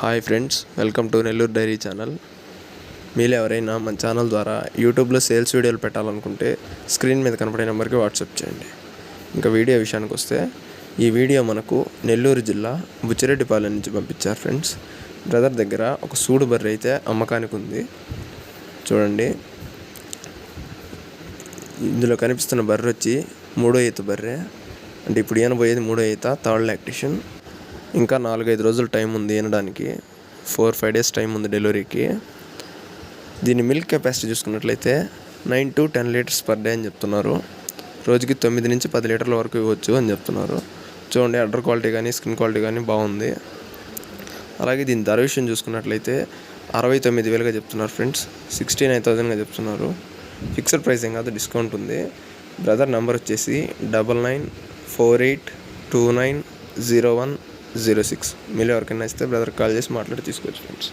Hi friends, welcome to Nellore dairy channel. మీరు ఎవరైనా మన ఛానల్ ద్వారా యూట్యూబ్లో సేల్స్ వీడియోలు పెట్టాలనుకుంటే స్క్రీన్ మీద కనపడే నెంబర్కి వాట్సాప్ చేయండి. ఇంకా వీడియో విషయానికి వస్తే, ఈ వీడియో మనకు నెల్లూరు జిల్లా బుచ్చిరెడ్డిపాలెం నుంచి పంపించారు ఫ్రెండ్స్. బ్రదర్ దగ్గర ఒక సూడు బర్రె అయితే అమ్మకానికి ఉంది. చూడండి, ఇందులో కనిపిస్తున్న బర్రె వచ్చి 3వ ఈత బర్రె. అంటే ఇప్పుడు ఈనబోయేది 3వ ఈత, థర్డ్ లాక్టేషన్. ఇంకా 4-5 రోజులు టైం ఉంది ఈనడానికి. 4-5 డేస్ టైం ఉంది డెలివరీకి. దీని మిల్క్ కెపాసిటీ చూసుకున్నట్లయితే 9 to 10 లీటర్స్ పర్ డే అని చెప్తున్నారు. రోజుకి 9 నుంచి 10 లీటర్ల వరకు ఇవ్వచ్చు అని చెప్తున్నారు. చూడండి, అడ్డర్ క్వాలిటీ కానీ స్కిన్ క్వాలిటీ కానీ బాగుంది. అలాగే దీని ధర విషయం చూసుకున్నట్లయితే 69,000గా చెప్తున్నారు ఫ్రెండ్స్. 69,000గా చెప్తున్నారు. ఫిక్స్డ్ ప్రైసింగ్ కాదు, డిస్కౌంట్ ఉంది. బ్రదర్ నెంబర్ వచ్చేసి 9948290106. మీరు ఎవరికైనా ఇస్తే బ్రదర్ కాల్ చేసి మాట్లాడి తీసుకోవచ్చు ఫ్రెండ్స్.